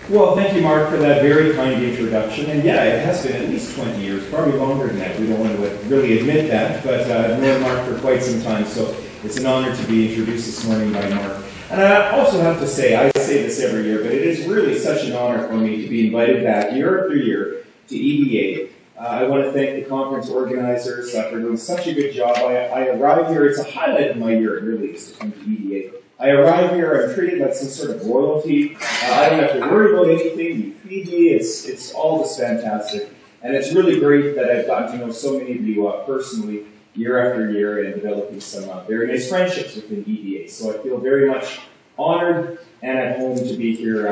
Well, thank you, Mark, for that very kind introduction. And yeah, it has been at least 20 years, probably longer than that. We don't want to really admit that, but I've known Mark for quite some time, so it's an honor to be introduced this morning by Mark. And I also have to say, I say this every year, but it is really such an honor for me to be invited back year after year to EDA. I want to thank the conference organizers for doing such a good job. I arrive here, it's a highlight of my year, it really is, to come to EDA. I arrive here, I'm treated like some sort of royalty. I don't have to worry about anything. You feed me. It's all just fantastic. And it's really great that I've gotten to know so many of you personally year after year and developing some very nice friendships within EDA. So I feel very much honored and at home to be here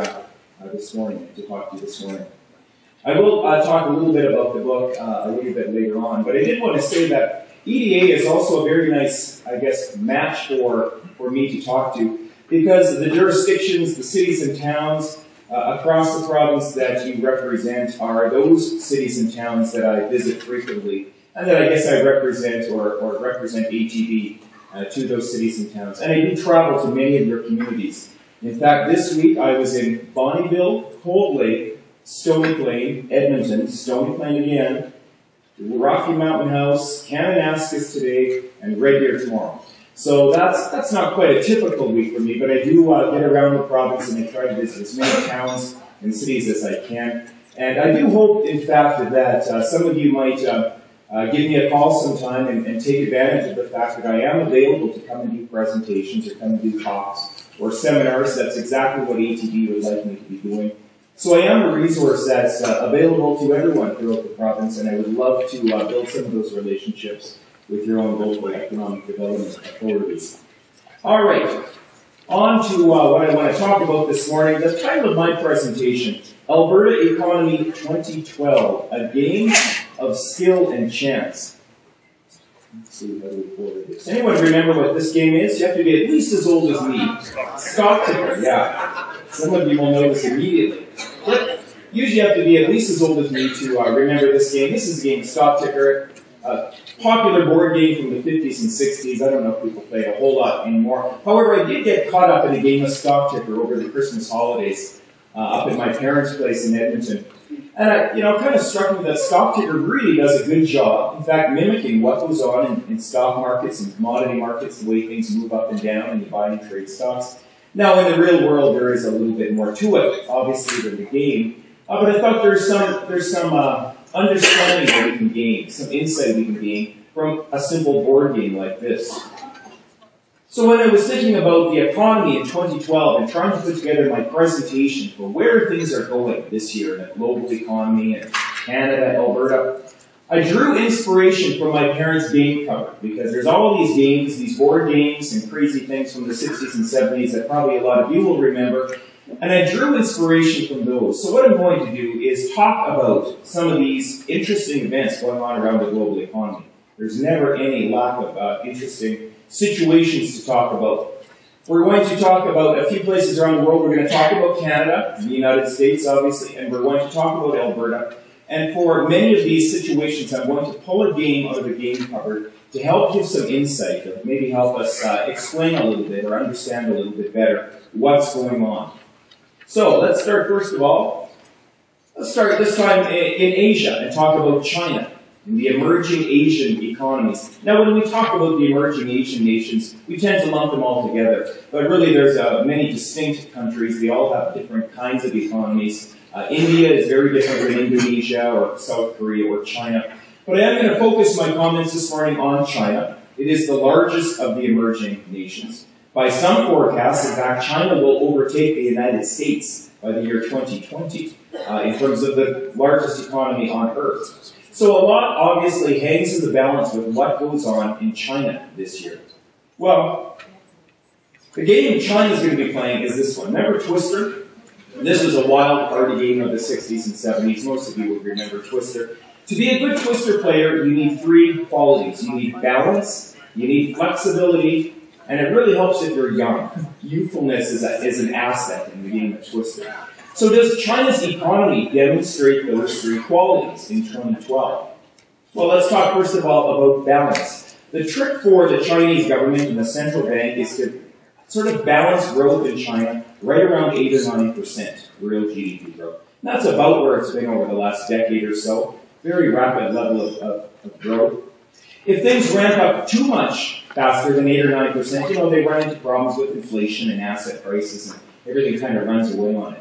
this morning, to talk to you this morning. I will talk a little bit about the book a little bit later on, but I did want to say that EDA is also a very nice, I guess, match for me to talk to, because the jurisdictions, the cities and towns across the province that you represent are those cities and towns that I visit frequently, and that I guess I represent or represent ATB to those cities and towns. And I do travel to many of your communities. In fact, this week I was in Bonnyville, Cold Lake, Stony Plain, Edmonton, Stony Plain again, Rocky Mountain House, Kananaskis today, and Red Deer tomorrow. So that's not quite a typical week for me, but I do get around the province and I try to visit as many towns and cities as I can. And I do hope, in fact, that some of you might give me a call sometime and take advantage of the fact that I am available to come and do presentations or come and do talks or seminars. That's exactly what ATB would like me to be doing. So I am a resource that's available to everyone throughout the province, and I would love to build some of those relationships with your own local economic development authorities. All right, on to what I want to talk about this morning. The title of my presentation, Alberta Economy 2012, A Game of Skill and Chance. Let's see how to record this. Anyone remember what this game is? You have to be at least as old as me. Stock ticker, yeah. Some of you will know this immediately. But usually you have to be at least as old as me to remember this game. This is a game of stock ticker. Popular board game from the 50s and 60s. I don't know if people play it a whole lot anymore. However, I did get caught up in a game of stock ticker over the Christmas holidays up at my parents' place in Edmonton. And it kind of struck me that stock ticker really does a good job, in fact, mimicking what goes on in stock markets and commodity markets, the way things move up and down and you buy and trade stocks. Now, in the real world, there is a little bit more to it, obviously, than the game. But I thought there's some understanding that we can gain, some insight we can gain from a simple board game like this. So when I was thinking about the economy in 2012 and trying to put together my presentation for where things are going this year in the global economy and Canada, Alberta, I drew inspiration from my parents' game cupboard, because there's all these games, these board games and crazy things from the 60s and 70s that probably a lot of you will remember. And I drew inspiration from those. So what I'm going to do is talk about some of these interesting events going on around the global economy. There's never any lack of interesting situations to talk about. We're going to talk about a few places around the world. We're going to talk about Canada, the United States, obviously, and we're going to talk about Alberta. And for many of these situations, I'm going to pull a game out of the game cupboard to help give some insight, or maybe help us explain a little bit or understand a little bit better what's going on. So let's start first of all. Let's start this time in Asia and talk about China and the emerging Asian economies. Now, when we talk about the emerging Asian nations, we tend to lump them all together. But really, there's many distinct countries. They all have different kinds of economies. India is very different than Indonesia or South Korea or China. But I am going to focus my comments this morning on China. It is the largest of the emerging nations. By some forecasts, in fact, China will overtake the United States by the year 2020 in terms of the largest economy on Earth. So a lot obviously hangs in the balance with what goes on in China this year. Well, the game China is going to be playing is this one. Remember Twister? This was a wild party game of the 60s and 70s. Most of you will remember Twister. To be a good Twister player, you need three qualities. You need balance, you need flexibility, and it really helps if you're young. Youthfulness is an asset in the game of Twister. So does China's economy demonstrate those three qualities in 2012? Well, let's talk first of all about balance. The trick for the Chinese government and the central bank is to sort of balanced growth in China, right around 8 or 9% real GDP growth. And that's about where it's been over the last decade or so. Very rapid level of growth. If things ramp up too much faster than 8 or 9%, they run into problems with inflation and asset prices, and everything kind of runs away on it.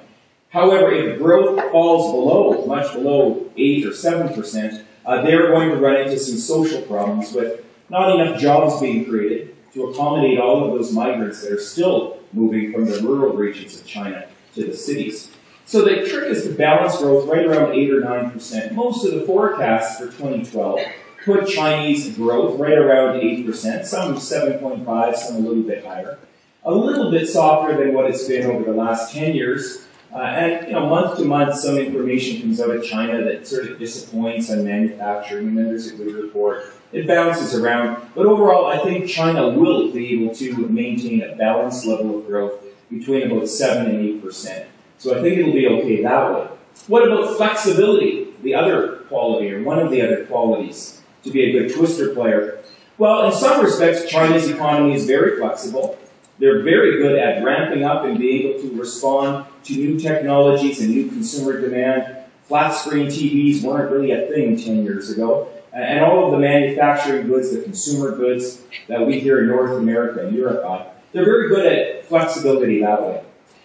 However, if growth falls much below 8 or 7%, they're going to run into some social problems with not enough jobs being created to accommodate all of those migrants that are still moving from the rural regions of China to the cities. So the trick is to balance growth right around 8 or 9%. Most of the forecasts for 2012 put Chinese growth right around 8%, some 7.5, some a little bit higher. A little bit softer than what it's been over the last 10 years. And month to month, some information comes out of China that sort of disappoints on manufacturing, and then there's a good report. It bounces around. But overall, I think China will be able to maintain a balanced level of growth between about 7 and 8%. So I think it'll be okay that way. What about flexibility? The other quality, or one of the other qualities to be a good twister player. Well, in some respects, China's economy is very flexible. They're very good at ramping up and being able to respond to new technologies and new consumer demand. Flat-screen TVs weren't really a thing 10 years ago. And all of the manufacturing goods, the consumer goods that we here in North America and Europe buy, they're very good at flexibility that way.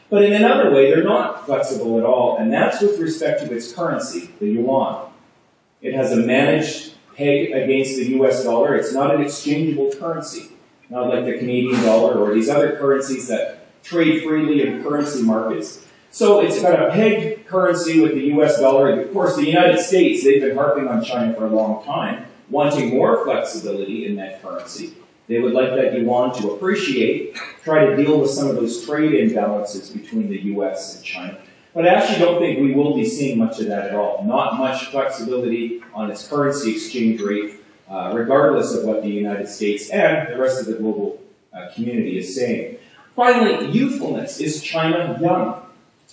But in another way, they're not flexible at all, and that's with respect to its currency, the yuan. It has a managed peg against the US dollar. It's not an exchangeable currency, not like the Canadian dollar or these other currencies that trade freely in currency markets. So it's got a pegged currency with the US dollar. And of course, the United States, they've been harping on China for a long time, wanting more flexibility in that currency. They would like that yuan to appreciate, try to deal with some of those trade imbalances between the US and China. But I actually don't think we will be seeing much of that at all. Not much flexibility on its currency exchange rate, regardless of what the United States and the rest of the global community is saying. Finally, youthfulness. Is China young?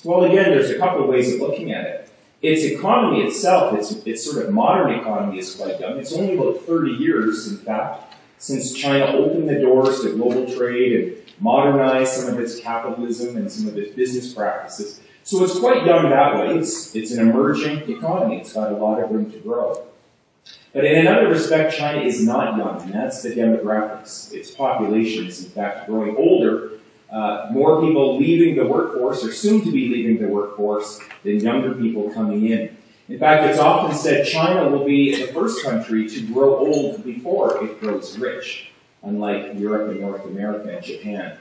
Well, again, there's a couple of ways of looking at it. Its economy itself, its sort of modern economy is quite young. It's only about 30 years, in fact, since China opened the doors to global trade and modernized some of its capitalism and some of its business practices. So it's quite young that way. It's an emerging economy. It's got a lot of room to grow. But in another respect, China is not young, and that's the demographics. Its population is, in fact, growing older. More people leaving the workforce, or soon to be leaving the workforce, than younger people coming in. In fact, it's often said China will be the first country to grow old before it grows rich, unlike Europe and North America and Japan.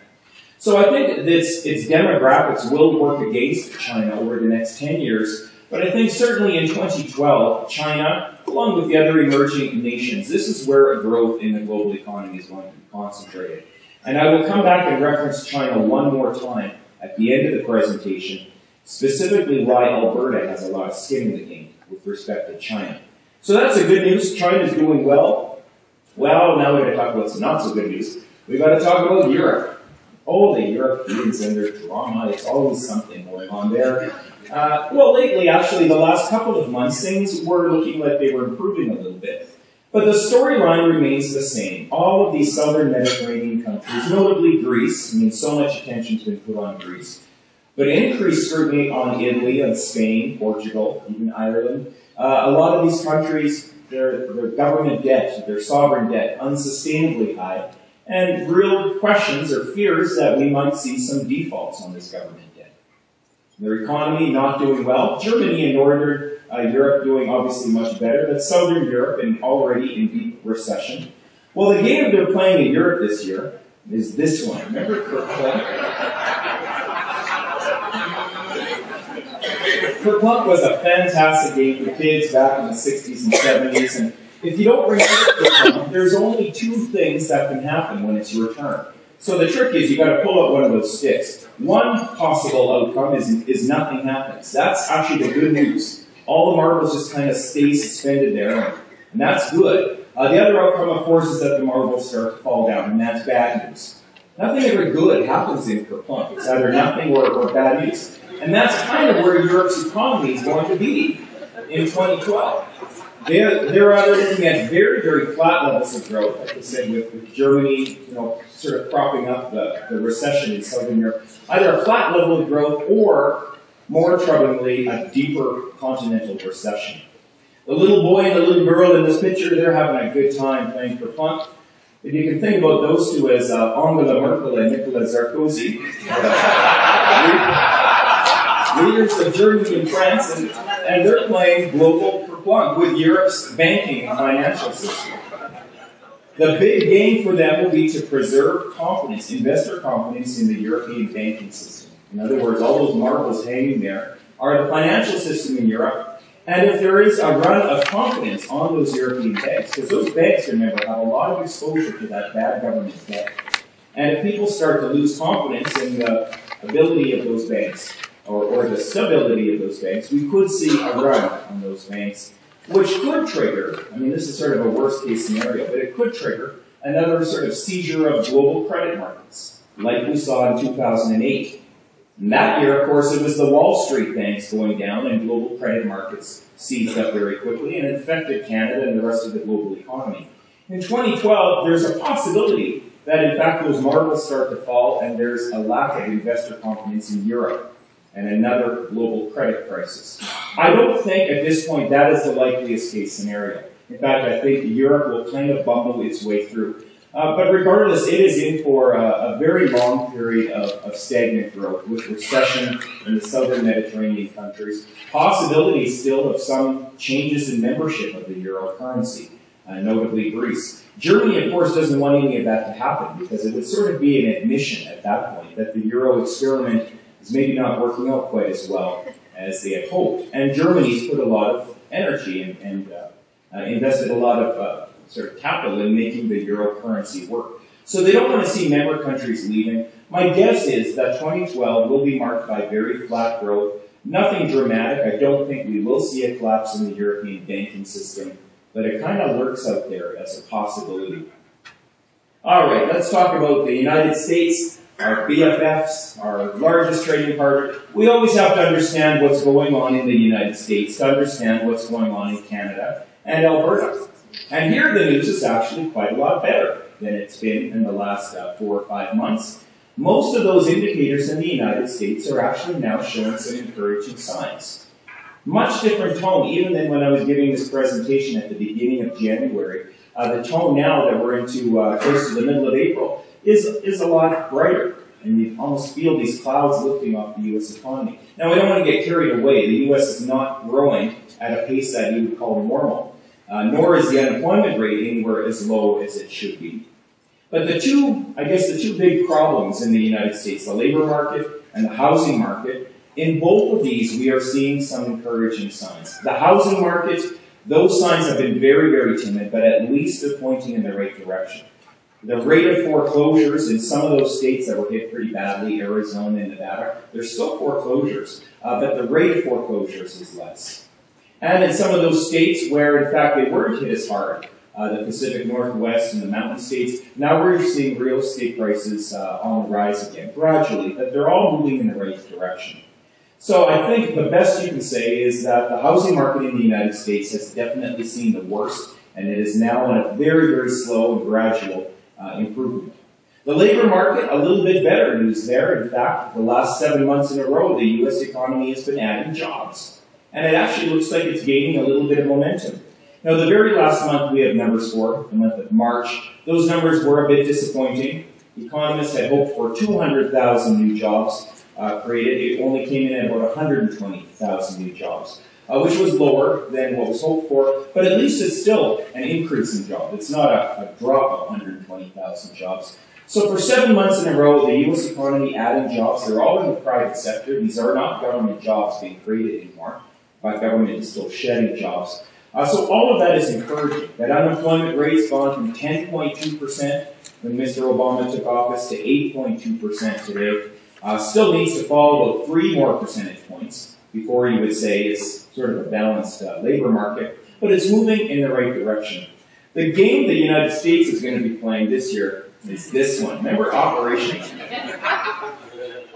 So I think that its demographics will work against China over the next 10 years, but I think certainly in 2012, China, along with the other emerging nations, this is where growth in the global economy is going to be concentrated. And I will come back and reference China one more time at the end of the presentation, specifically why Alberta has a lot of skin in the game with respect to China. So that's the good news. China's doing well. Well, now we're going to talk about some not so good news. We've got to talk about Europe. Oh, the Europeans and their drama. It's always something going on there. Well, lately, actually, the last couple of months, things were looking like they were improving a little bit. But the storyline remains the same. All of these southern Mediterranean countries, notably Greece, I mean, so much attention has been put on Greece, but increased scrutiny on Italy and Spain, Portugal, even Ireland. A lot of these countries, their government debt, their sovereign debt, unsustainably high, and real questions or fears that we might see some defaults on this government debt. Their economy not doing well. Germany and Northern Europe doing obviously much better, but Southern Europe and already in deep recession. Well, the game they're playing in Europe this year is this one. Remember Kerplunk? Kerplunk was a fantastic game for kids back in the 60s and 70s, and if you don't remember Kerplunk, there's only two things that can happen when it's your turn. So the trick is you got to pull out one of those sticks. One possible outcome is nothing happens. That's actually the good news. All the marbles just kind of stay suspended there, and that's good. The other outcome, of course, is that the marbles start to fall down, and that's bad news. Nothing ever good happens in Kerplunk. It's either nothing or bad news. And that's kind of where Europe's economy is going to be. in 2012. They're either looking at very, very flat levels of growth, like I said, with Germany, sort of propping up the recession in Southern Europe. Either a flat level of growth or, more troublingly, a deeper continental recession. The little boy and the little girl in this picture, they're having a good time playing for fun. If you can think about those two as Angela Merkel and Nicolas Sarkozy, leaders of Germany and France, and they're playing global kerplunk with Europe's banking and financial system. The big game for them will be to preserve confidence, investor confidence in the European banking system. In other words, all those marbles hanging there are the financial system in Europe. And if there is a run of confidence on those European banks, because those banks, remember, have a lot of exposure to that bad government debt. And if people start to lose confidence in the ability of those banks, or the stability of those banks, we could see a run on those banks, which could trigger, this is sort of a worst case scenario, but it could trigger another sort of seizure of global credit markets, like we saw in 2008. And that year, of course, it was the Wall Street banks going down and global credit markets seized up very quickly and infected Canada and the rest of the global economy. In 2012, there's a possibility that, in fact, those marbles start to fall and there's a lack of investor confidence in Europe and another global credit crisis. I don't think at this point that is the likeliest case scenario. In fact, I think Europe will kind of bumble its way through. But regardless, it is in for a very long period of stagnant growth with recession in the southern Mediterranean countries. Possibility still of some changes in membership of the euro currency, notably Greece. Germany, of course, doesn't want any of that to happen because it would sort of be an admission at that point that the euro experiment is maybe not working out quite as well as they had hoped. And Germany's put a lot of energy and invested a lot of sort of capital in making the euro currency work. So they don't want to see member countries leaving. My guess is that 2012 will be marked by very flat growth. Nothing dramatic. I don't think we will see a collapse in the European banking system, but it kind of lurks out there as a possibility. All right, let's talk about the United States, our BFFs, our largest trading partner. We always have to understand what's going on in the United States to understand what's going on in Canada and Alberta. And here the news is actually quite a lot better than it's been in the last 4 or 5 months. Most of those indicators in the United States are actually now showing some encouraging signs. Much different tone, even than when I was giving this presentation at the beginning of January. The tone now that we're into close to the middle of April is a lot brighter. And you almost feel these clouds lifting off the U.S. economy. Now, we don't want to get carried away. The U.S. is not growing at a pace that you would call normal. Nor is the unemployment rate anywhere as low as it should be. But the two big problems in the United States, the labor market and the housing market, in both of these we are seeing some encouraging signs. The housing market, those signs have been very, very timid, but at least they're pointing in the right direction. The rate of foreclosures in some of those states that were hit pretty badly, Arizona and Nevada, there's still foreclosures, but the rate of foreclosures is less. And in some of those states where, in fact, they weren't hit as hard, the Pacific Northwest and the mountain states, now we're seeing real estate prices on the rise again, gradually, but they're all moving in the right direction. So I think the best you can say is that the housing market in the United States has definitely seen the worst, and it is now on a very, very slow and gradual improvement. The labor market, a little bit better news there. In fact, the last 7 months in a row, the U.S. economy has been adding jobs. And it actually looks like it's gaining a little bit of momentum. Now, the very last month we have numbers for, the month of March, those numbers were a bit disappointing. Economists had hoped for 200,000 new jobs created. It only came in at about 120,000 new jobs, which was lower than what was hoped for, but at least it's still an increase in jobs. It's not a drop of 120,000 jobs. So for 7 months in a row, the U.S. economy adding jobs, they're all in the private sector. These are not government jobs being created anymore. But government is still shedding jobs. So all of that is encouraging. That unemployment rate's gone from 10.2% when Mr. Obama took office to 8.2% today. Still needs to fall about 3 more percentage points before you would say it's sort of a balanced labor market. But it's moving in the right direction. The game the United States is going to be playing this year is this one. Remember Operation?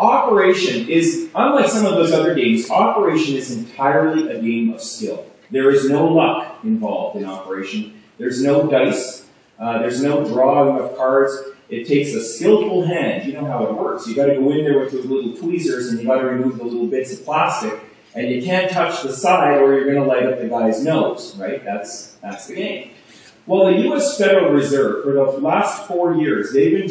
Operation is, unlike some of those other games, Operation is entirely a game of skill. There is no luck involved in operation. There's no dice. There's no drawing of cards. It takes a skillful hand. You know how it works. You got to go in there with those little tweezers and you got to remove the little bits of plastic, and you can't touch the side or you're going to light up the guy's nose, right? That's the game. Well, the U.S. Federal Reserve, for the last 4 years, they've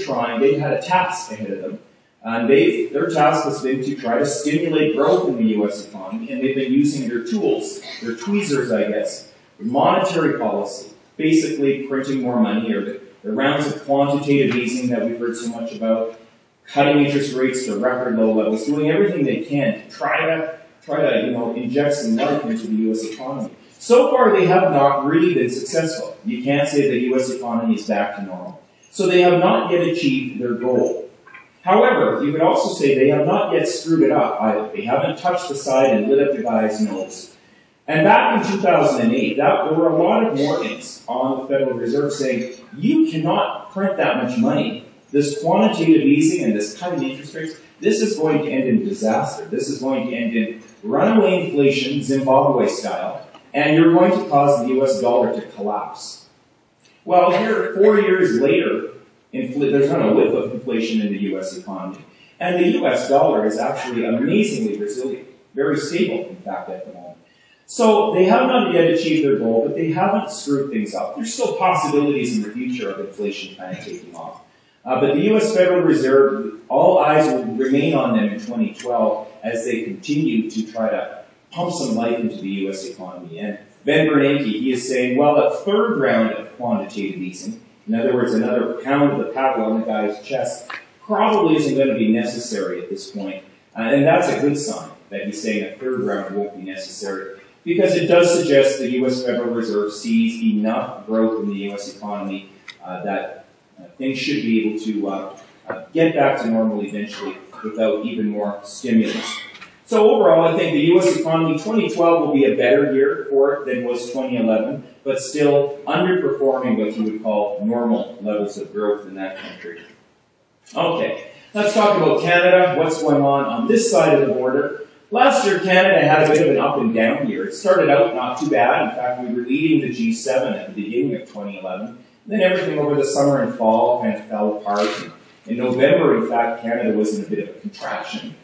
had a task ahead of them. And their task has been to try to stimulate growth in the U.S. economy, and they've been using their tools, their tweezers, I guess, monetary policy, basically printing more money, or the rounds of quantitative easing that we've heard so much about, cutting interest rates to record low levels, doing everything they can to try to inject some life into the U.S. economy. So far, they have not really been successful. You can't say the U.S. economy is back to normal. So they have not yet achieved their goal. However, you could also say they have not yet screwed it up either. They haven't touched the side and lit up the guy's nose. And back in 2008, there were a lot of warnings on the Federal Reserve saying, you cannot print that much money. This quantitative easing and this cutting interest rates, this is going to end in disaster. This is going to end in runaway inflation, Zimbabwe style, and you're going to cause the U.S. dollar to collapse. Well, here, 4 years later, there's not a whiff of inflation in the U.S. economy. And the U.S. dollar is actually amazingly resilient, very stable, in fact, at the moment. So they have not yet achieved their goal, but they haven't screwed things up. There's still possibilities in the future of inflation kind of taking off. But the U.S. Federal Reserve, all eyes will remain on them in 2012 as they continue to try to pump some life into the U.S. economy. And Ben Bernanke, he is saying, well, a third round of quantitative easing, in other words, another pound of the paddle on the guy's chest, probably isn't going to be necessary at this point. And that's a good sign that he's saying a third round won't be necessary, because it does suggest the U.S. Federal Reserve sees enough growth in the U.S. economy that things should be able to get back to normal eventually without even more stimulus. So overall, I think the U.S. economy, 2012 will be a better year for it than was 2011, but still underperforming what you would call normal levels of growth in that country. Okay, let's talk about Canada, what's going on this side of the border. Last year, Canada had a bit of an up and down year. It started out not too bad. In fact, we were leading the G7 at the beginning of 2011. And then everything over the summer and fall kind of fell apart. And in November, in fact, Canada was in a bit of a contraction.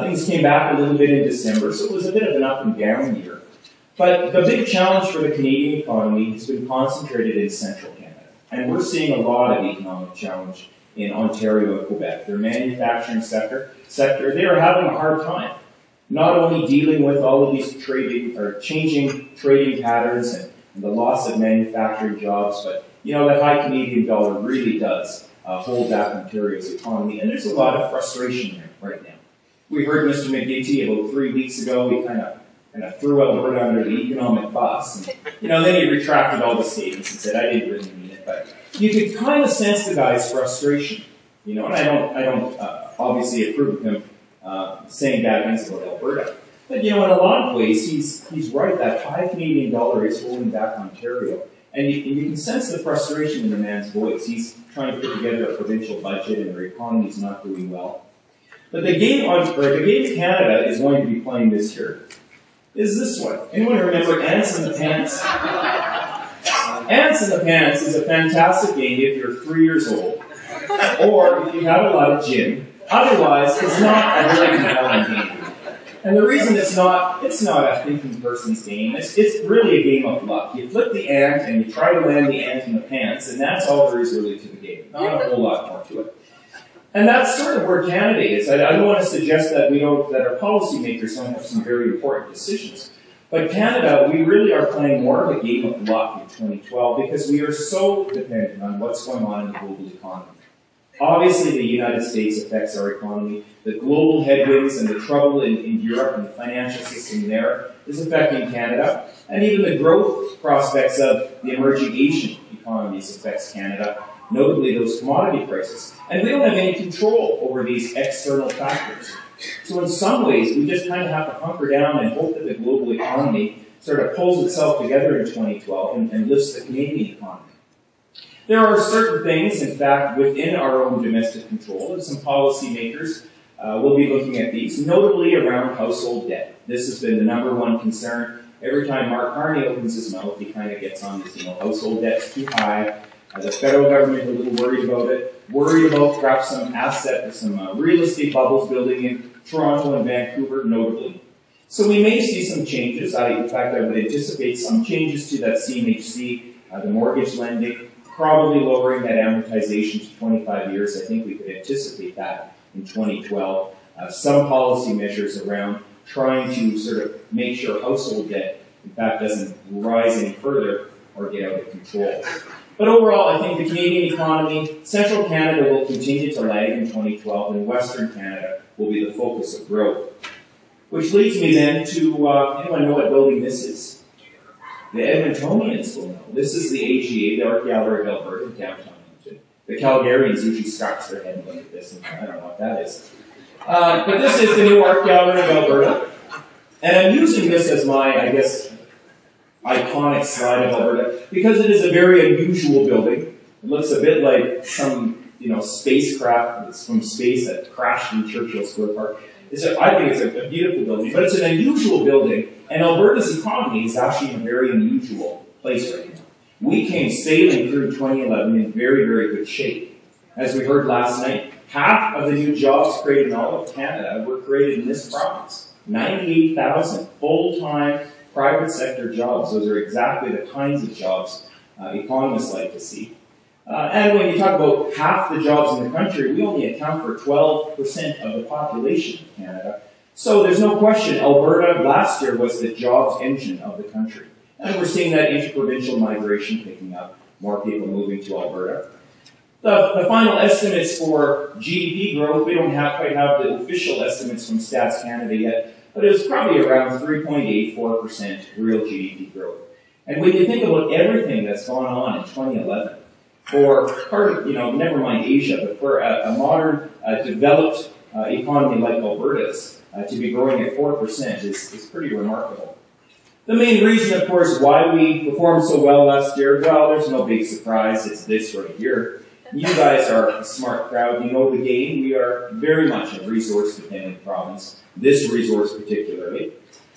Things came back a little bit in December, so it was a bit of an up and down year. But the big challenge for the Canadian economy has been concentrated in central Canada. And we're seeing a lot of economic challenge in Ontario and Quebec. Their manufacturing sector, they are having a hard time. Not only dealing with all of these changing trading patterns and the loss of manufacturing jobs, but the high Canadian dollar really does hold back Ontario's economy. And there's a lot of frustration there right now. We heard Mr. McGeety about 3 weeks ago. He kind of threw Alberta under the economic bus. And, then he retracted all the statements and said, I didn't really mean it. But you could kind of sense the guy's frustration. And I don't obviously approve of him saying bad things about Alberta. But, in a lot of ways, he's right. That high Canadian dollar is holding back Ontario. And you can sense the frustration in the man's voice. He's trying to put together a provincial budget, and their economy's not doing well. But the game Canada is going to be playing this year is this one. Anyone remember Ants in the Pants? Ants in the Pants is a fantastic game if you're 3 years old, or if you have a lot of gin. Otherwise, it's not a very compelling game. And the reason it's not a thinking person's game. It's really a game of luck. You flip the ant and you try to land the ant in the pants, and that's all there is really to the game. Not a whole lot more to it. And that's sort of where Canada is. I don't want to suggest that that our policymakers don't have some very important decisions. But Canada, we really are playing more of a game of luck in 2012 because we are so dependent on what's going on in the global economy. Obviously, the United States affects our economy. The global headwinds and the trouble in Europe and the financial system there is affecting Canada. And even the growth prospects of the emerging Asian economies affects Canada, notably those commodity prices. And we don't have any control over these external factors. So in some ways, we just kind of have to hunker down and hope that the global economy sort of pulls itself together in 2012 and lifts the Canadian economy. There are certain things, in fact, within our own domestic control, and some policymakers will be looking at these, notably around household debt. This has been the #1 concern every time Mark Carney opens his mouth, he kind of gets on this, household debt's too high. The federal government is a little worried about it, worried about perhaps some real estate bubbles building in Toronto and Vancouver, notably. So we may see some changes. In fact, I would anticipate some changes to that CMHC, the mortgage lending, probably lowering that amortization to 25 years. I think we could anticipate that in 2012. Some policy measures around trying to sort of make sure household debt, in fact, doesn't rise any further or get out of control. But overall, I think the Canadian economy, central Canada will continue to lag in 2012, and Western Canada will be the focus of growth. Which leads me then to, anyone know what building this is? The Edmontonians will know. This is the AGA, the Art Gallery of Alberta, in downtown Edmonton. The Calgarians usually scratch their head and look at this, and I don't know what that is. But this is the new Art Gallery of Alberta. And I'm using this as my, I guess, iconic slide of Alberta because it is a very unusual building. It looks a bit like some, spacecraft that's from space that crashed in Churchill Square Park. I think it's a beautiful building, but it's an unusual building, and Alberta's economy is actually in a very unusual place right now. We came sailing through 2011 in very, very good shape. As we heard last night, half of the new jobs created in all of Canada were created in this province. 98,000 full-time private sector jobs. Those are exactly the kinds of jobs economists like to see. And when you talk about half the jobs in the country, we only account for 12% of the population of Canada. So there's no question Alberta last year was the jobs engine of the country. And we're seeing that interprovincial migration picking up, more people moving to Alberta. The final estimates for GDP growth, we don't quite have the official estimates from Stats Canada yet, but it was probably around 3.84% real GDP growth. And when you think about everything that's gone on in 2011, for part of, never mind Asia, but for a modern, developed economy like Alberta's, to be growing at 4% is pretty remarkable. The main reason, of course, why we performed so well last year, well, there's no big surprise. It's this right here. You guys are a smart crowd. You know the game. We are very much a resource-dependent province, this resource particularly.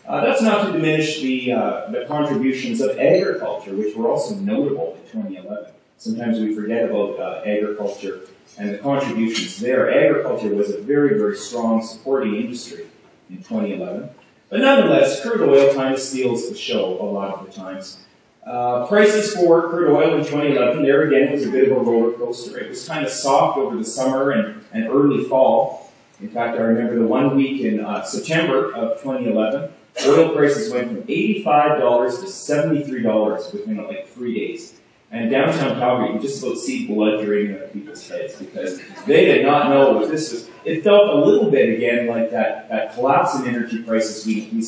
That's not to diminish the contributions of agriculture, which were also notable in 2011. Sometimes we forget about agriculture and the contributions there. Agriculture was a very, very strong supporting industry in 2011. But nonetheless, crude oil kind of steals the show a lot of the times. Prices for crude oil in 2011, there again, was a bit of a roller coaster. It was kind of soft over the summer and early fall. In fact, I remember the 1 week in September of 2011, oil prices went from $85 to $73 within like 3 days. And downtown Calgary, you just about see blood draining out of people's heads because they did not know what this was. It felt a little bit, again, like that collapse in energy prices we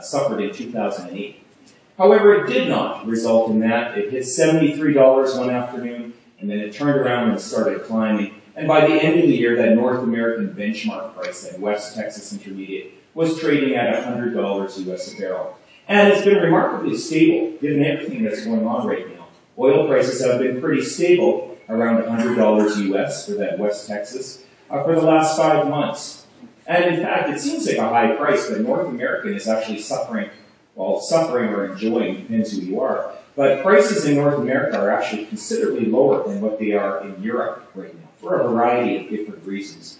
suffered in 2008. However, it did not result in that. It hit $73 one afternoon, and then it turned around and started climbing. And by the end of the year, that North American benchmark price, that West Texas Intermediate, was trading at $100 US a barrel. And it's been remarkably stable, given everything that's going on right now. Oil prices have been pretty stable, around $100 US for that West Texas, for the last 5 months. And in fact, it seems like a high price, but North American is actually suffering or enjoying, depends who you are. But prices in North America are actually considerably lower than what they are in Europe right now, for a variety of different reasons.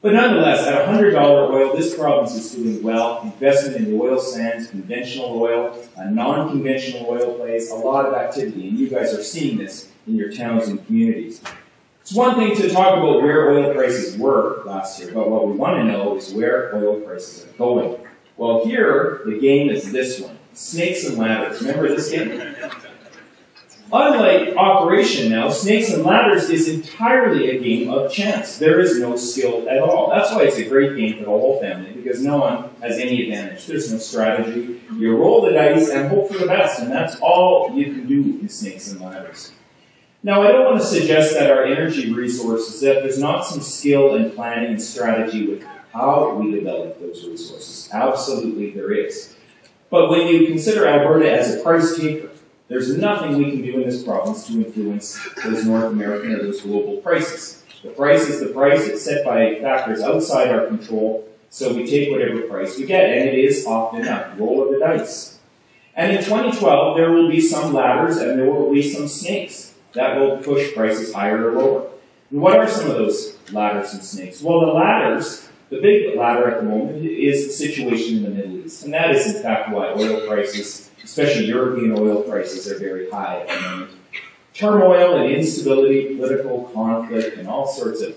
But nonetheless, at $100 oil, this province is doing well. Investment in the oil sands, conventional oil, non-conventional oil plays, a lot of activity. And you guys are seeing this in your towns and communities. It's one thing to talk about where oil prices were last year, but what we want to know is where oil prices are going. Well, here, the game is this one. Snakes and ladders. Remember this game? Unlike Operation now, Snakes and Ladders is entirely a game of chance. There is no skill at all. That's why it's a great game for the whole family, because no one has any advantage. There's no strategy. You roll the dice and hope for the best, and that's all you can do in Snakes and Ladders. Now, I don't want to suggest that our energy resources, that there's not some skill and planning and strategy with how we develop those resources. Absolutely there is. But when you consider Alberta as a price taker, there's nothing we can do in this province to influence those North American or those global prices. The price is the price. It's set by factors outside our control, so we take whatever price we get, and it is often a roll of the dice. And in 2012, there will be some ladders and there will be some snakes that will push prices higher or lower. And what are some of those ladders and snakes? Well, the ladders, the big ladder at the moment is the situation in the Middle East. And that is, in fact, why oil prices, especially European oil prices, are very high at the moment. Turmoil and instability, political conflict, and all sorts of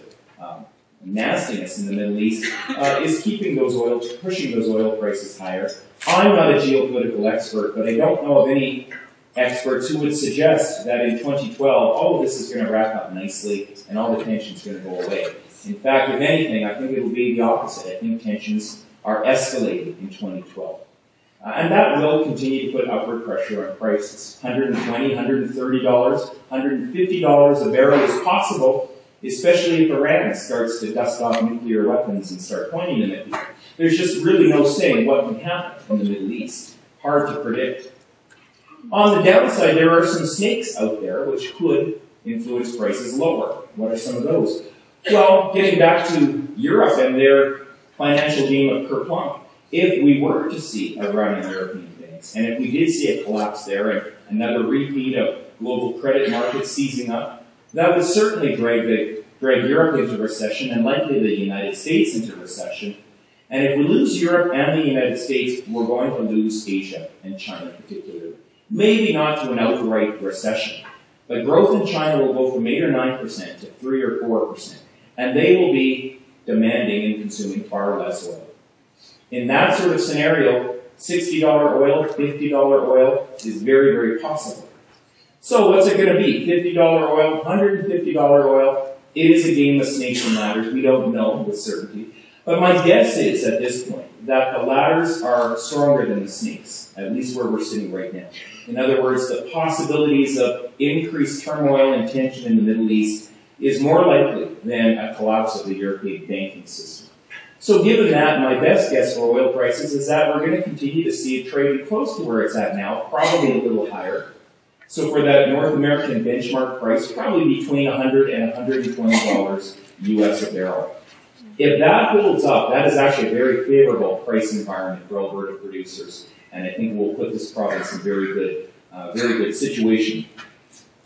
nastiness in the Middle East is pushing those oil prices higher. I'm not a geopolitical expert, but I don't know of any experts who would suggest that in 2012, all of this is going to wrap up nicely and all the tensions are going to go away. In fact, if anything, I think it will be the opposite. I think tensions are escalating in 2012. And that will continue to put upward pressure on prices. $120, $130, $150 a barrel is possible, especially if Iran starts to dust off nuclear weapons and start pointing them at people. There's just really no saying what can happen in the Middle East. Hard to predict. On the downside, there are some snakes out there which could influence prices lower. What are some of those? Well, getting back to Europe and their financial game of kerplunk, if we were to see a run in European banks, and if we did see a collapse there and another repeat of global credit markets seizing up, that would certainly drag Europe into recession and likely the United States into recession. And if we lose Europe and the United States, we're going to lose Asia and China particularly. Maybe not to an outright recession, but growth in China will go from 8 or 9% to 3 or 4%, and they will be demanding and consuming far less oil. In that sort of scenario, $60 oil, $50 oil is very, very possible. So what's it going to be? $50 oil, $150 oil? It is a game of snakes and ladders. We don't know with certainty. But my guess is, at this point, that the ladders are stronger than the snakes, at least where we're sitting right now. In other words, the possibilities of increased turmoil and tension in the Middle East is more likely than a collapse of the European banking system. So given that, my best guess for oil prices is that we're going to continue to see it trading close to where it's at now, probably a little higher. So for that North American benchmark price, probably between $100 and $120 US a barrel. If that holds up, that is actually a very favorable price environment for Alberta producers, and I think we'll put this province in a very good situation.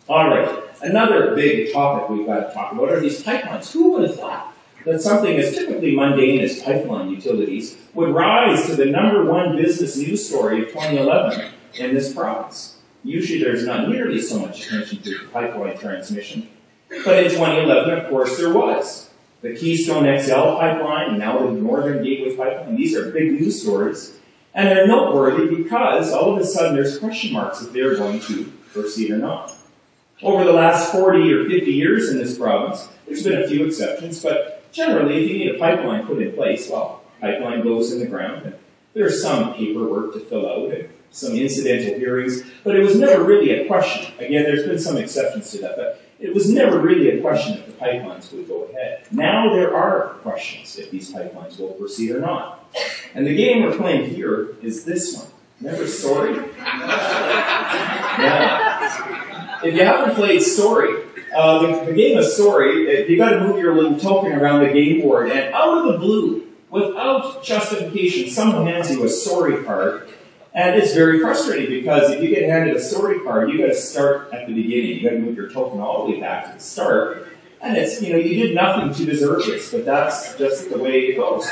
All right, another big topic we've got to talk about are these pipelines. Who would have thought that something as typically mundane as pipeline utilities would rise to the #1 business news story of 2011 in this province? Usually there's not nearly so much attention to pipeline transmission, but in 2011, of course, there was. The Keystone XL pipeline, now the Northern Gateway pipeline, these are big news stories. And they're noteworthy because all of a sudden there's question marks if they're going to proceed or not. Over the last 40 or 50 years in this province, there's been a few exceptions, but generally if you need a pipeline put in place, well, pipeline goes in the ground, and there's some paperwork to fill out and some incidental hearings, but it was never really a question. Again, there's been some exceptions to that, but it was never really a question if the pipelines would go ahead. Now there are questions if these pipelines will proceed or not. And the game we're playing here is this one. Remember Story? Yeah. If you haven't played Story, the game of Story, you got to move your little token around the game board, and out of the blue, without justification, someone hands you a Story card. And it's very frustrating because if you get handed a story card, you got to start at the beginning. You got to move your token all the way back to the start. And it's, you did nothing to deserve this, but that's just the way it goes.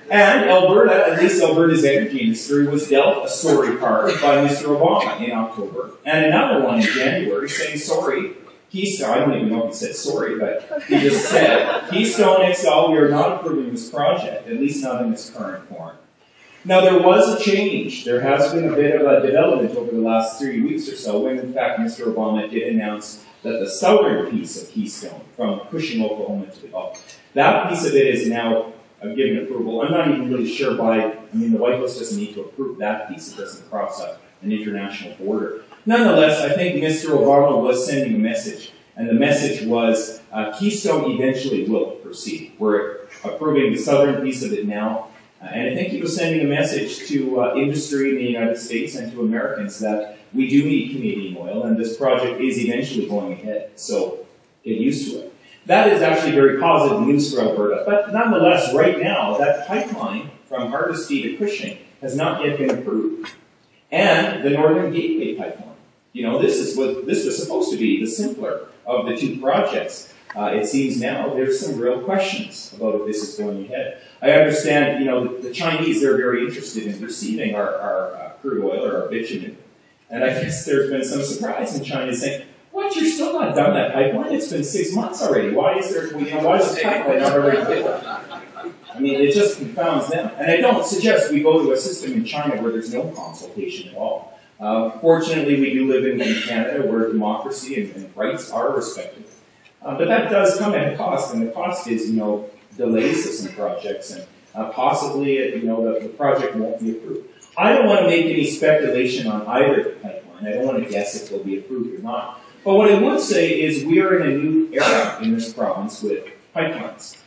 And Alberta, at least Alberta's energy industry, was dealt a story card by Mr. Obama in October, and another one in January saying, sorry, Keystone, I don't even know if he said sorry, but he just said, Keystone XL, we are not approving this project, at least not in its current form. Now, there was a change. There has been a bit of a development over the last 3 weeks or so when, in fact, Mr. Obama did announce that the southern piece of Keystone, from Cushing, Oklahoma to the Gulf, that piece of it is now given approval. I'm not even really sure why. I mean, the White House doesn't need to approve that piece. It doesn't cross an international border. Nonetheless, I think Mr. Obama was sending a message, and the message was Keystone eventually will proceed. We're approving the southern piece of it now. And I think he was sending a message to industry in the United States and to Americans that we do need Canadian oil, and this project is eventually going ahead. So get used to it. That is actually very positive news for Alberta. But nonetheless, right now, that pipeline from Hardisty to Cushing has not yet been approved. and the Northern Gateway pipeline. You know, this was supposed to be the simpler of the two projects. It seems now there's some real questions about if this is going ahead. I understand, you know, the Chinese, they're very interested in receiving our crude oil or our bitumen. And I guess there's been some surprise in China saying, what, you're still not done that pipeline? It's been 6 months already. Why is there, you know, why is the pipeline not already built? I mean, it just confounds them. And I don't suggest we go to a system in China where there's no consultation at all. Fortunately, we do live in Canada where democracy and rights are respected. But that does come at a cost, and the cost is, you know, delays to some projects, and possibly, you know, the project won't be approved. I don't want to make any speculation on either pipeline. I don't want to guess if they'll be approved or not. But what I would say is we are in a new era in this province with pipelines,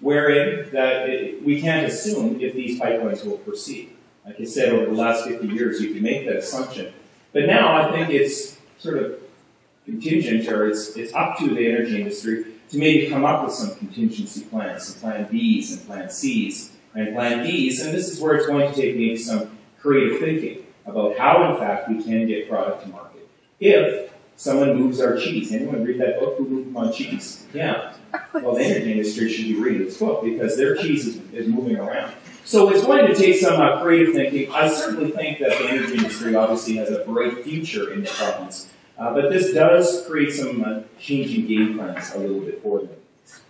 wherein we can't assume if these pipelines will proceed. Like I said, over the last 50 years, you can make that assumption. But now I think it's sort of contingent, or it's up to the energy industry to maybe come up with some contingency plans, some plan Bs and plan Cs and plan Ds, and this is where it's going to take maybe some creative thinking about how, in fact, we can get product to market. If someone moves our cheese. Anyone read that book, Who Moved My Cheese? Yeah. Well, the energy industry should be reading this book because their cheese is moving around. So it's going to take some creative thinking. I certainly think that the energy industry obviously has a bright future in the province. But this does create some changing game plans a little bit for them.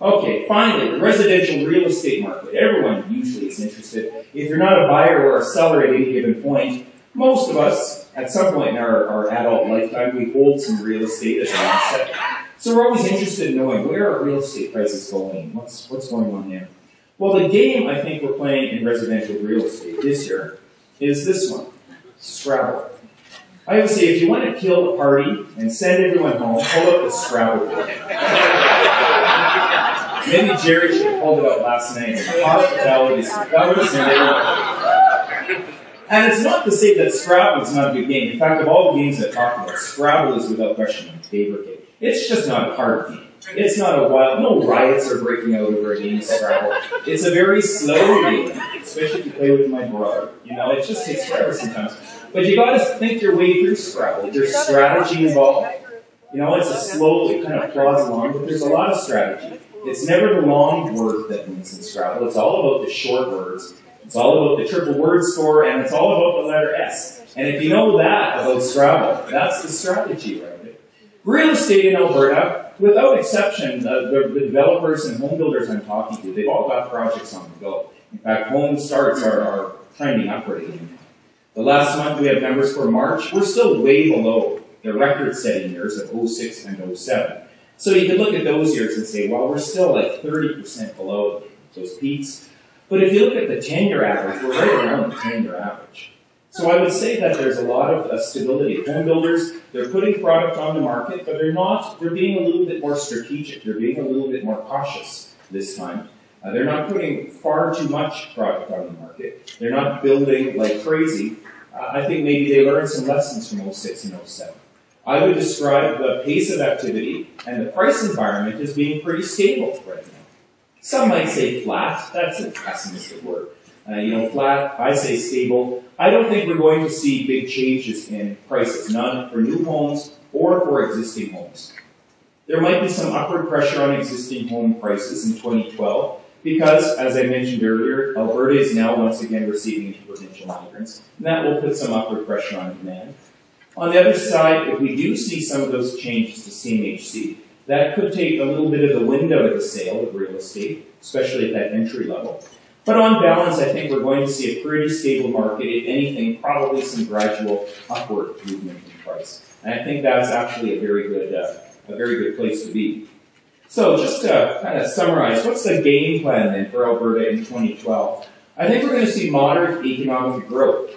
Okay, finally, the residential real estate market. Everyone usually is interested. If you're not a buyer or a seller at any given point, most of us, at some point in our adult lifetime, we hold some real estate as an asset. So we're always interested in knowing where are real estate prices going, what's going on there. Well, the game I think we're playing in residential real estate this year is this one, Scrabble. I would say if you want to kill a party and send everyone home, pull up the Scrabble board. Maybe Jerry should have pulled it up last night. Hospitality, that would send everyone. And it's not to say that Scrabble is not a good game. In fact, of all the games I've talked about, Scrabble is without question my favorite game. It's just not a hard game. It's not a wild, no riots are breaking out over a game of Scrabble. It's a very slow game, especially if you play with my brother. You know, it just takes forever sometimes. But you gotta think your way through Scrabble. There's strategy involved. You know, it's a slow, it kind of plods along, but there's a lot of strategy. It's never the long word that wins in Scrabble. It's all about the short words. It's all about the triple word score, and it's all about the letter S. And if you know that about Scrabble, that's the strategy right there. Real estate in Alberta, without exception, the developers and home builders I'm talking to, they've all got projects on the go. In fact, home starts are trending upward again. The last month we have numbers for March. We're still way below the record-setting years of 06 and 07. So you could look at those years and say, well, we're still like 30% below those peaks. But if you look at the 10-year average, we're right around the 10-year average. So I would say that there's a lot of stability. Home builders, they're putting product on the market, but they're being a little bit more strategic. They're being a little bit more cautious this time. They're not putting far too much product on the market. They're not building like crazy. I think maybe they learned some lessons from 06 and 07. I would describe the pace of activity and the price environment as being pretty stable right now. Some might say flat. That's a pessimistic word. Flat, I say stable. I don't think we're going to see big changes in prices, none for new homes or for existing homes. There might be some upward pressure on existing home prices in 2012 because, as I mentioned earlier, Alberta is now once again receiving provincial migrants, and that will put some upward pressure on demand. On the other side, if we do see some of those changes to CMHC, that could take a little bit of the wind out of the sail of real estate, especially at that entry level. But on balance, I think we're going to see a pretty stable market. If anything, probably some gradual upward movement in price. And I think that's actually a very good place to be. So just to kind of summarize, what's the game plan then for Alberta in 2012? I think we're going to see moderate economic growth.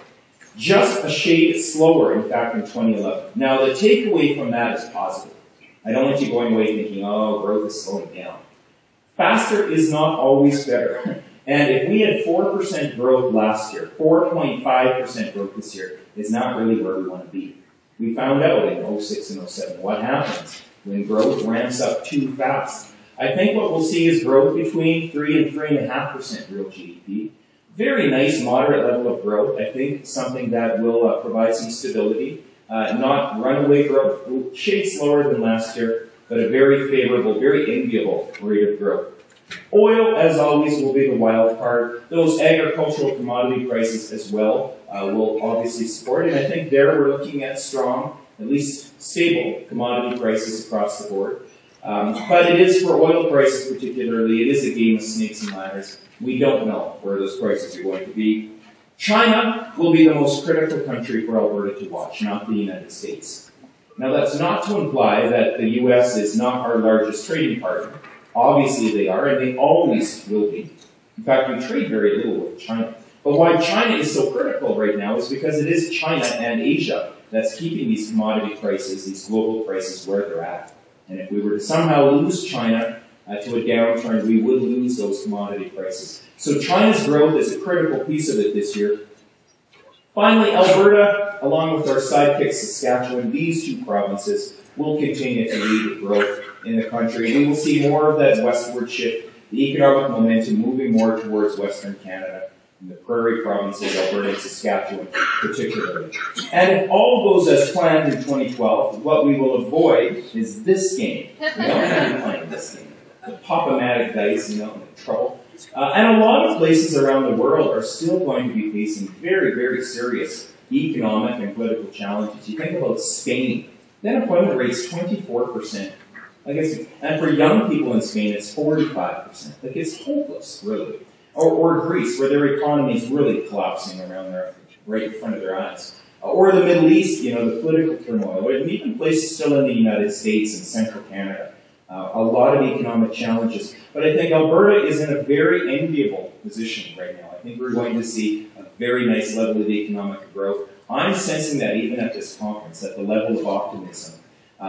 Just a shade slower, in fact, in 2011. Now, the takeaway from that is positive. I don't want you going away thinking, oh, growth is slowing down. Faster is not always better. And if we had 4% growth last year, 4.5% growth this year is not really where we want to be. We found out in 06 and 07 what happens when growth ramps up too fast. I think what we'll see is growth between 3 and 3.5% real GDP very nice, moderate level of growth. I think something that will provide some stability, not runaway growth, shade slower than last year, but a very favorable, very enviable rate of growth. Oil, as always, will be the wild card. Those agricultural commodity prices as well will obviously support it. And I think there we're looking at strong, at least stable commodity prices across the board. But it is, for oil prices particularly, it is a game of snakes and ladders. We don't know where those prices are going to be. China will be the most critical country for Alberta to watch, not the United States. Now, that's not to imply that the U.S. is not our largest trading partner. Obviously they are, and they always will be. In fact, we trade very little with China. But why China is so critical right now is because it is China and Asia that's keeping these commodity prices, these global prices, where they're at. And if we were to somehow lose China to a downturn, we would lose those commodity prices. So China's growth is a critical piece of it this year. Finally, Alberta, along with our sidekick Saskatchewan, these two provinces will continue to lead the growth in the country. We will see more of that westward shift, the economic momentum moving more towards Western Canada, and the prairie provinces, Alberta and Saskatchewan particularly. And if all goes as planned in 2012, what we will avoid is this game. We don't have to be playing this game. The pop-o-matic dice, in trouble. And a lot of places around the world are still going to be facing very, very serious economic and political challenges. You think about Spain. The unemployment rate's 24%. And for young people in Spain, it's 45%. It's hopeless, really. Or Greece, where their economy is really collapsing right in front of their eyes. Or the Middle East, the political turmoil. Or even places still in the United States and central Canada. A lot of economic challenges. But I think Alberta is in a very enviable position right now. I think we're going to see a very nice level of economic growth. I'm sensing that even at this conference, that the level of optimism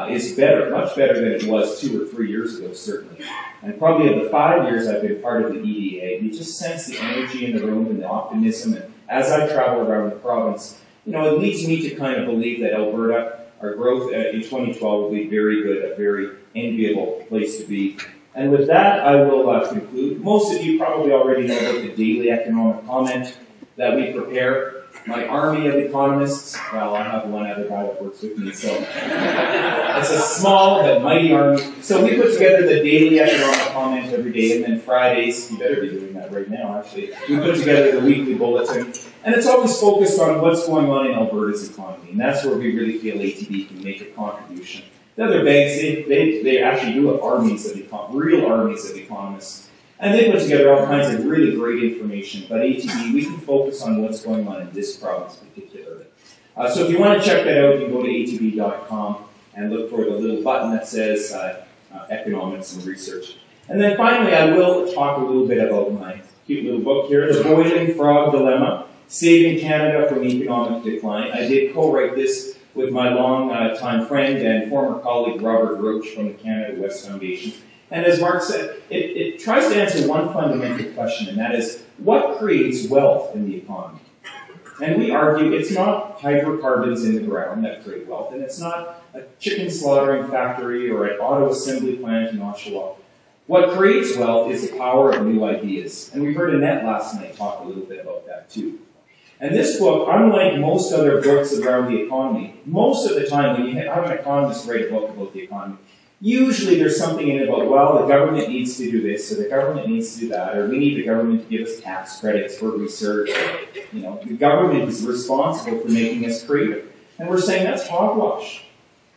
is better, much better than it was 2 or 3 years ago, certainly. And probably of the 5 years I've been part of the EDA, you just sense the energy in the room and the optimism. And as I travel around the province, it leads me to kind of believe that Alberta, our growth in 2012 will be very good, a very enviable place to be. And with that, I will conclude. Most of you probably already know about the daily economic comment that we prepare. My army of economists, well, I have one other guy that works with me, so it's a small but mighty army. So we put together the daily economic comment every day, and then Fridays, you better be doing that right now, actually, we put together the weekly bulletin. And it's always focused on what's going on in Alberta's economy, and that's where we really feel ATB can make a contribution. The other banks, they actually do have real armies of economists. And they put together all kinds of really great information. But ATB, we can focus on what's going on in this province particularly. So if you want to check that out, you can go to atb.com and look for the little button that says Economics and Research. And then finally, I will talk a little bit about my cute little book here, The Boiling Frog Dilemma, Saving Canada from Economic Decline. I did co-write this with my long-time friend and former colleague Robert Roach from the Canada West Foundation. And as Mark said, it tries to answer one fundamental question, and that is, what creates wealth in the economy? And we argue it's not hydrocarbons in the ground that create wealth, and it's not a chicken slaughtering factory or an auto assembly plant in Oshawa. What creates wealth is the power of new ideas. And we heard Annette last night talk a little bit about that too. And this book, unlike most other books around the economy, most of the time when you have an economist write a book about the economy, usually there's something in it about, well, the government needs to do this, or the government needs to do that, or we need the government to give us tax credits for research, or, the government is responsible for making us creative. And we're saying that's hogwash.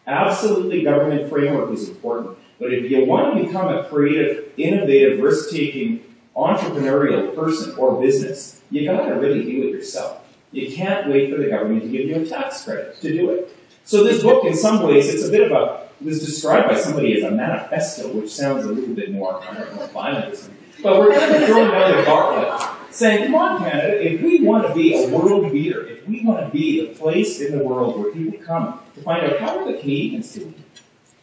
Absolutely, government framework is important. But if you want to become a creative, innovative, risk-taking, entrepreneurial person or business, you got to really do it yourself. You can't wait for the government to give you a tax credit to do it. So this book, in some ways, it's a bit of it was described by somebody as a manifesto, which sounds a little bit more, I don't know, violent or something. But we're kind of throwing down the gauntlet, saying, come on, Canada, if we want to be a world leader, if we want to be the place in the world where people come to find out how are the Canadians doing.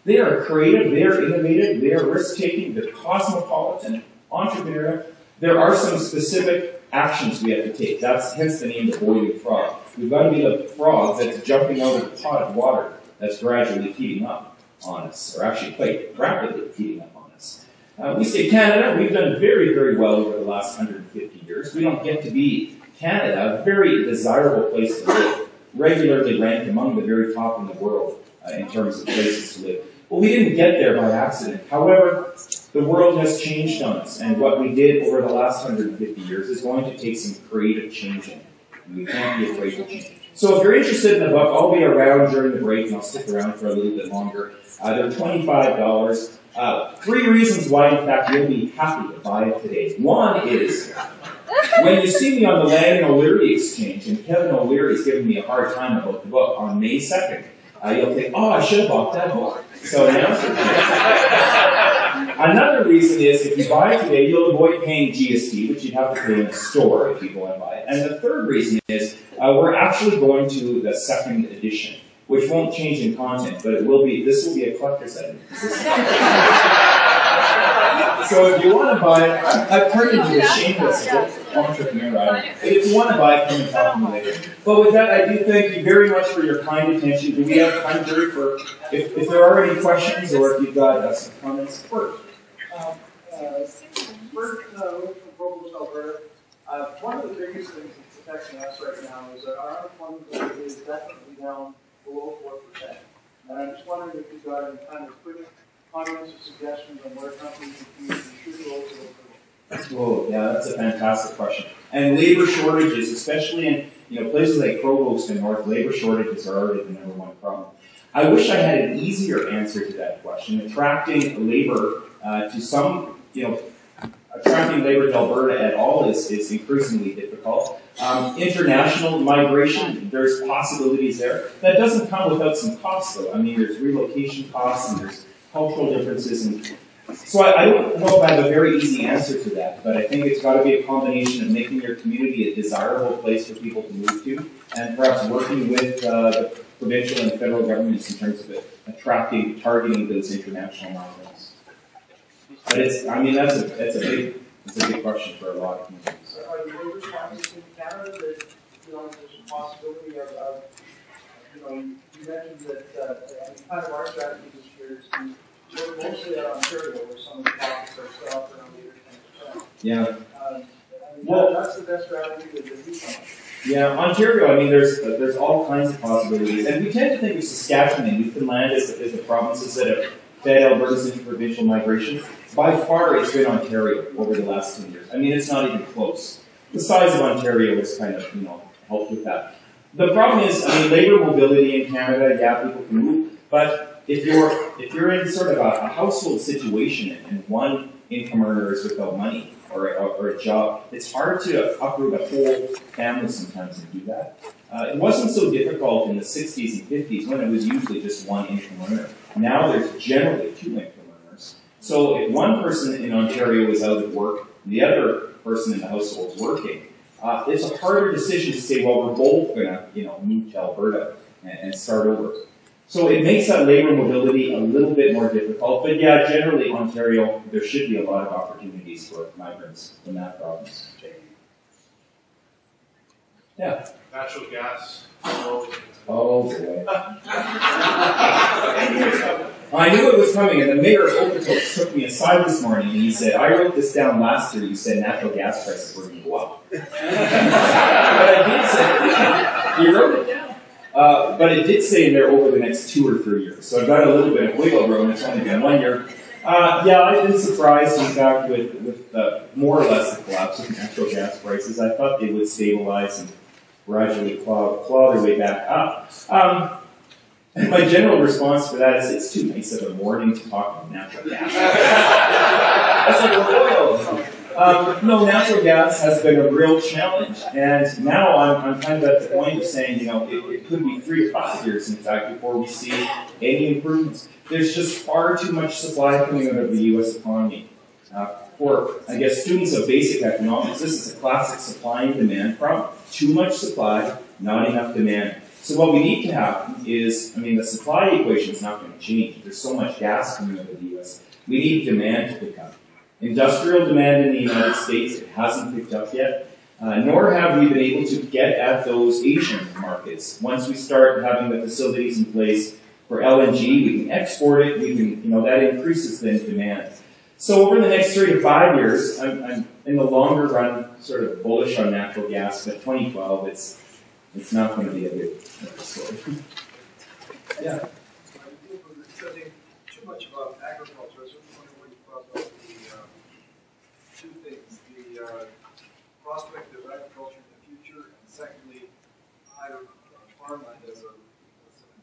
They are creative, they are innovative, they are risk-taking, they're cosmopolitan, entrepreneurial. There are some specific actions we have to take. That's hence the name, The Boiling Frog. We've got to be the frog that's jumping out of the pot of water that's gradually heating up on us, or actually quite rapidly heating up on us. We say Canada, we've done very, very well over the last 150 years. We don't get to be Canada, a very desirable place to live, regularly ranked among the very top in the world in terms of places to live. But we didn't get there by accident. However, the world has changed on us, and what we did over the last 150 years is going to take some creative changing. And we can't be afraid to change. So if you're interested in the book, I'll be around during the break, and I'll stick around for a little bit longer. They're $25. 3 reasons why, in fact, you'll be happy to buy it today. One is, when you see me on the Lang and O'Leary exchange, and Kevin O'Leary is giving me a hard time about the book on May 2nd, you'll think, oh, I should have bought that book. So the answer is Another reason is, if you buy it today, you'll avoid paying GST, which you'd have to pay in a store if you go and buy it. And the third reason is, we're actually going to the 2nd edition, which won't change in content, but this will be a collector's item. So if you want to buy it, I've turned into a shameless entrepreneur item. If you want to buy it, come and talk to me later. But with that, I do thank you very much for your kind attention. Do we have time, Jerry, for if there are any questions or if you've got some comments? First, with Provost, Alberta, one of the biggest things that's affecting us right now is that our unemployment rate is definitely down below 4%. And I'm just wondering if you've got any kind of quick comments or suggestions on where companies and communities should go to. Whoa, yeah, that's a fantastic question. And labor shortages, especially in places like Provost and North, labor shortages are already the #1 problem. I wish I had an easier answer to that question. Attracting labor attracting labor to Alberta at all is increasingly difficult. International migration, there's possibilities there. That doesn't come without some costs, though. I mean, there's relocation costs and there's cultural differences. And so I don't know if I have a very easy answer to that, but I think it's got to be a combination of making your community a desirable place for people to move to, and perhaps working with the provincial and federal governments in terms of targeting those international migrants. But that's a big question for a lot of communities. So are the labor shortages in Canada that there's a possibility of you mentioned that kind of our strategy this year is to work mostly at Ontario, where some of the pockets are still up around 8 or 10%. Yeah. That's the best strategy that we come. Yeah, Ontario, I mean, there's all kinds of possibilities. And we tend to think of Saskatchewan and Newfoundland as the provinces that have fed Alberta's interprovincial migration. By far, it's been Ontario over the last 10 years. I mean, it's not even close. The size of Ontario has kind of, helped with that. The problem is, labor mobility in Canada, yeah, people can move, but if you're in sort of a household situation and one income earner is without money or a job, it's hard to uproot a whole family sometimes and do that. It wasn't so difficult in the 60s and 50s when it was usually just one income earner. Now there's generally 2 income earners. So if one person in Ontario is out of work, and the other person in the household is working, it's a harder decision to say, well, we're both going to, move to Alberta and start over. So it makes that labor mobility a little bit more difficult. But yeah, generally Ontario, there should be a lot of opportunities for migrants in that province. Yeah. Natural gas. Oh boy. I knew it was coming, and the mayor of Okotoks took me aside this morning, and he said, I wrote this down last year, you said natural gas prices were going to go up. But I did say, you wrote it down. But it did say in there over the next 2 or 3 years. So I've got a little bit of wiggle room. It's only been 1 year. Yeah, I've been surprised, in fact, with more or less the collapse of natural gas prices. I thought they would stabilize and gradually claw their way back up. And my general response to that is, it's too nice of a morning to talk about natural gas. That's like oil. No, natural gas has been a real challenge, and now I'm kind of at the point of saying, it could be 3 to 5 years, in fact, before we see any improvements. There's just far too much supply coming out of the U.S. economy. For, I guess, students of basic economics, this is a classic supply and demand problem. Too much supply, not enough demand. So what we need to have is, the supply equation is not going to change. There's so much gas coming out of the U.S. We need demand to pick up. Industrial demand in the United States, it hasn't picked up yet, nor have we been able to get at those Asian markets. Once we start having the facilities in place for LNG, we can export it, that increases then demand. So over the next 3 to 5 years, I'm in the longer run sort of bullish on natural gas, but 2012, it's not going to be a good story. Yeah. Studying too much about agriculture. I was just wondering what you thought about the two things: the prospect of agriculture in the future, and secondly, farmland as an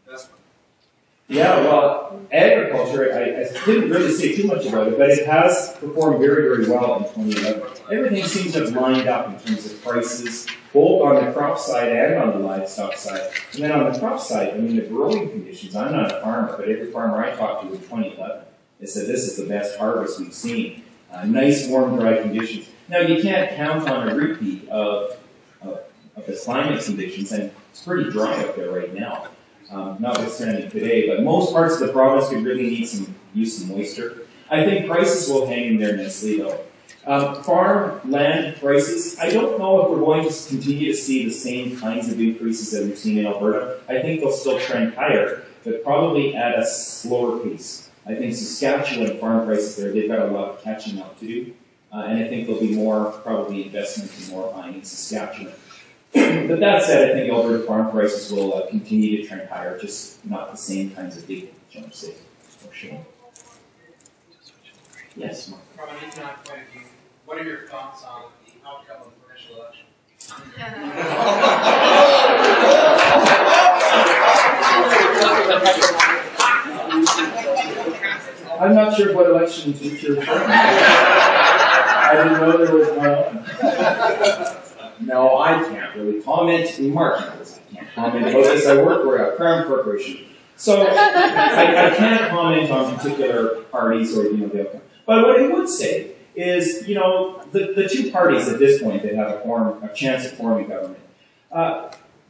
investment. Yeah, well, agriculture, I didn't really say too much about it, but it has performed very, very well in 2011. Everything seems to have lined up in terms of prices, both on the crop side and on the livestock side. And then on the crop side, I mean, the growing conditions, I'm not a farmer, but every farmer I talked to in 2011, they said this is the best harvest we've seen. Nice, warm, dry conditions. Now, you can't count on a repeat of the climate conditions, and it's pretty dry up there right now. Notwithstanding today, but most parts of the province could really use some moisture. I think prices will hang in there nicely, though. Farm land prices, I don't know if we're going to continue to see the same kinds of increases that we've seen in Alberta. I think they'll still trend higher, but probably at a slower pace. I think Saskatchewan farm prices there, they've got a lot of catching up to do, and I think there'll be more probably investment and more buying in Saskatchewan. But that said, I think Alberta farm prices will continue to trend higher, just not the same kinds of big jumps for sure. Yes, Mark. From an economic point of view, what are your thoughts on the outcome of the provincial election? I'm not sure what elections you're referring to. I didn't know there was one on. No, I can't really comment. Mark knows I can't comment about this. I work for a Crown Corporation. So I can't comment on particular parties or the outcome. But what I would say is, the two parties at this point that have a chance of forming government,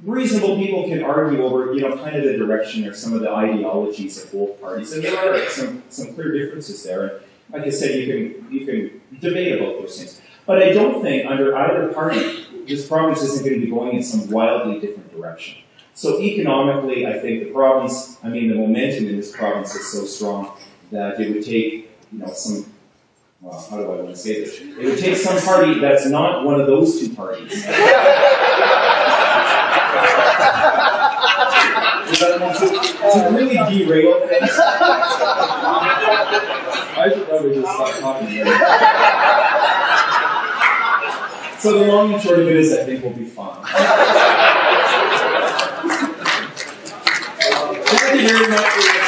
reasonable people can argue over, kind of the direction or some of the ideologies of both parties. And there are some clear differences there. And like I said, you can debate about those things. But I don't think under either party, this province isn't going to be going in some wildly different direction. So economically, I think the momentum in this province is so strong that it would take, how do I want to say this? It would take some party that's not one of those two parties. to really derail things. I should probably just stop talking here. So the long and short of it is, I think we'll be fine. Thank you very much.